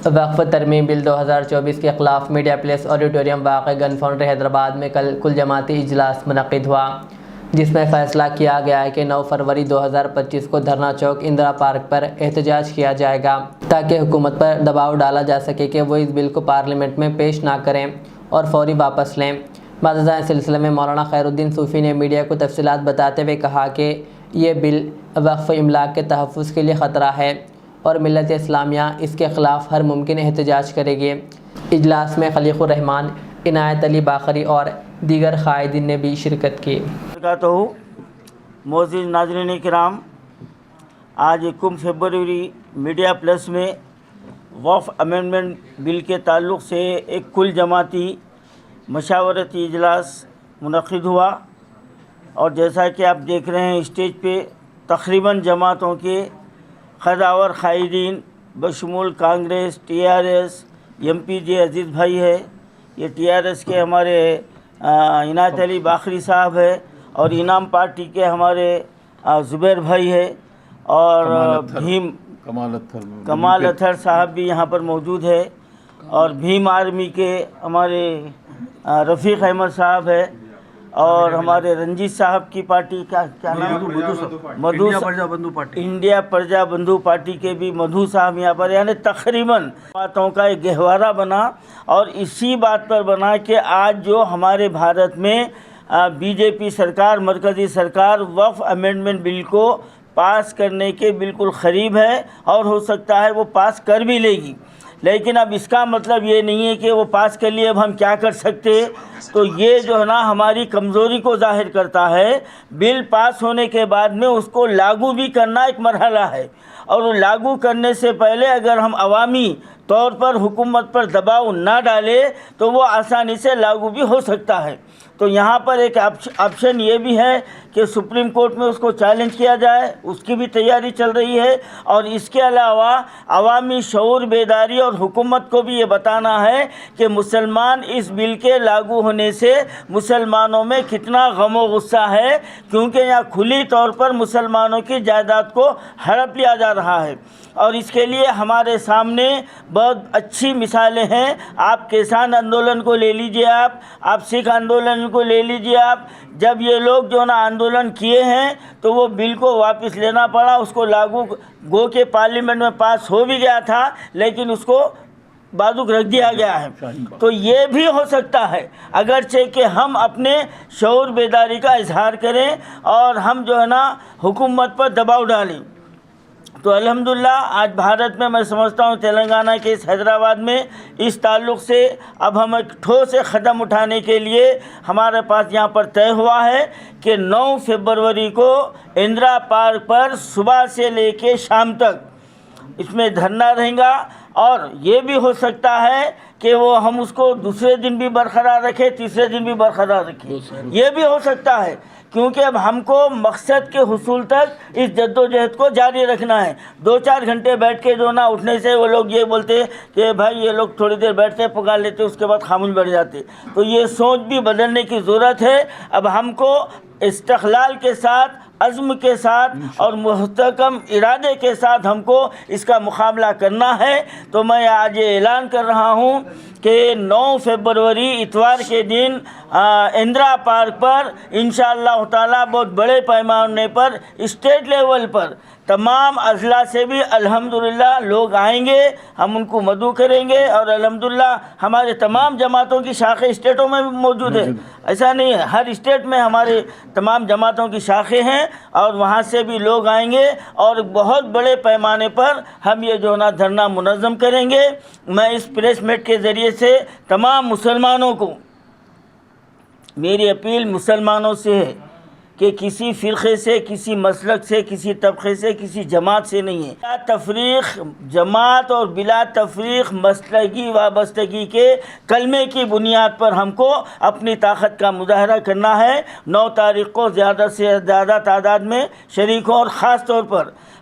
وقف ترمیم بل 2024 کے خلاف میڈیا پلیس آڈیٹوریم واقع گن فاؤنڈری حیدرآباد میں کل جماعتی اجلاس منعقد ہوا، جس میں فیصلہ کیا گیا ہے کہ 9 فروری 2025 کو دھرنا چوک اندرا پارک پر احتجاج کیا جائے گا تاکہ حکومت پر دباؤ ڈالا جا سکے کہ وہ اس بل کو پارلیمنٹ میں پیش نہ کریں اور فوری واپس لیں۔ بعد اس سلسلے میں مولانا خیر الدین صوفی نے میڈیا کو تفصیلات بتاتے ہوئے کہا کہ یہ بل وقف املاک کے تحفظ کے لیے خطرہ ہے اور ملت اسلامیہ اس کے خلاف ہر ممکن احتجاج کرے گی۔ اجلاس میں خلیق الرحمان، عنایت علی باقری اور دیگر قائدین نے بھی شرکت کی۔ معزز ناظرین کرام، آج 21 فروری میڈیا پلس میں وقف امینڈمنٹ بل کے تعلق سے ایک کل جماعتی مشاورتی اجلاس منعقد ہوا، اور جیسا کہ آپ دیکھ رہے ہیں اسٹیج پہ تقریباً جماعتوں کے خداور قائدین بشمول کانگریس، TRS، MPJ عزیز بھائی ہے، یہ TRS کے ہمارے عنایت علی باقری صاحب ہے، اور انعام پارٹی کے ہمارے زبیر بھائی ہے، اور کمال اطہر صاحب بھی یہاں پر موجود ہے، اور بھیم آرمی کے ہمارے رفیق احمد صاحب ہے، اور ہمارے رنجیت صاحب کی پارٹی کا کیا نام انڈیا پرجا بندھو پارٹی کے بھی مدھو صاحب یہاں پر، یعنی تقریباً باتوں کا ایک گہوارہ بنا، اور اسی بات پر بنا کہ آج جو ہمارے بھارت میں BJP سرکار، مرکزی سرکار وقف امینڈمنٹ بل کو پاس کرنے کے بالکل قریب ہے، اور ہو سکتا ہے وہ پاس کر بھی لے گی، لیکن اب اس کا مطلب یہ نہیں ہے کہ وہ پاس کر لیے اب ہم کیا کر سکتے۔ تو یہ جو ہے نا ہماری کمزوری کو ظاہر کرتا ہے۔ بل پاس ہونے کے بعد میں اس کو لاگو بھی کرنا ایک مرحلہ ہے، اور وہ لاگو کرنے سے پہلے اگر ہم عوامی طور پر حکومت پر دباؤ نہ ڈالے تو وہ آسانی سے لاگو بھی ہو سکتا ہے۔ تو یہاں پر ایک آپشن یہ بھی ہے کہ سپریم کورٹ میں اس کو چیلنج کیا جائے، اس کی بھی تیاری چل رہی ہے، اور اس کے علاوہ عوامی شعور بیداری اور حکومت کو بھی یہ بتانا ہے کہ مسلمان اس بل کے لاگو ہونے سے مسلمانوں میں کتنا غم و غصہ ہے، کیونکہ یہاں کھلی طور پر مسلمانوں کی جائیداد کو ہڑپ لیا جا رہا ہے، اور اس کے لیے ہمارے سامنے بہت اچھی مثالیں ہیں۔ آپ کسان آندولن کو لے لیجئے، آپ سکھ آندولن کو لے لیجئے، آپ جب یہ لوگ جو نا آندولن کیے ہیں تو وہ بل کو واپس لینا پڑا، اس کو لاگو گو کے پارلیمنٹ میں پاس ہو بھی گیا تھا، لیکن اس کو بازوک رکھ دیا گیا ہے۔ تو یہ بھی ہو سکتا ہے اگرچہ کہ ہم اپنے شعور بیداری کا اظہار کریں اور ہم جو ہے نا حکومت پر دباؤ ڈالیں۔ تو الحمدللہ آج بھارت میں میں سمجھتا ہوں تلنگانہ کے اس حیدرآباد میں اس تعلق سے اب ہم ایک ٹھوس قدم اٹھانے کے لیے ہمارے پاس یہاں پر طے ہوا ہے کہ 9 فروری کو اندرا پارک پر صبح سے لے کے شام تک اس میں دھرنا رہے گا، اور یہ بھی ہو سکتا ہے کہ وہ ہم اس کو دوسرے دن بھی برقرار رکھیں، تیسرے دن بھی برقرار رکھیں، یہ بھی ہو سکتا ہے، کیونکہ اب ہم کو مقصد کے حصول تک اس جدوجہد کو جاری رکھنا ہے۔ 2-4 گھنٹے بیٹھ کے جو نہ اٹھنے سے وہ لوگ یہ بولتے کہ بھائی یہ لوگ تھوڑی دیر بیٹھتے پکار لیتے، اس کے بعد خاموش بیٹھ جاتے، تو یہ سوچ بھی بدلنے کی ضرورت ہے۔ اب ہم کو استقلال کے ساتھ، عزم کے ساتھ اور مستحکم ارادے کے ساتھ ہم کو اس کا مقابلہ کرنا ہے۔ تو میں آج یہ اعلان کر رہا ہوں کہ 9 فروری اتوار کے دن اندرا پارک پر انشاءاللہ تعالی بہت بڑے پیمانے پر اسٹیٹ لیول پر تمام اضلاع سے بھی الحمدللہ لوگ آئیں گے، ہم ان کو مدعو کریں گے، اور الحمدللہ ہمارے تمام جماعتوں کی شاخیں اسٹیٹوں میں بھی موجود ہے، ایسا نہیں ہے، ہر اسٹیٹ میں ہمارے تمام جماعتوں کی شاخیں ہیں، اور وہاں سے بھی لوگ آئیں گے، اور بہت بڑے پیمانے پر ہم یہ جو نا دھرنا منظم کریں گے۔ میں اس پریس میٹ کے ذریعے سے تمام مسلمانوں کو، میری اپیل مسلمانوں سے ہے کہ کسی فرقے سے، کسی مسلک سے، کسی طبقے سے، کسی جماعت سے نہیں ہے، بلا تفریق جماعت اور بلا تفریق مسلکی وابستگی کے کلمے کی بنیاد پر ہم کو اپنی طاقت کا مظاہرہ کرنا ہے۔ 9 تاریخ کو زیادہ سے زیادہ تعداد میں شریک ہوں، اور خاص طور پر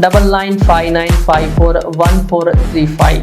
9959541435।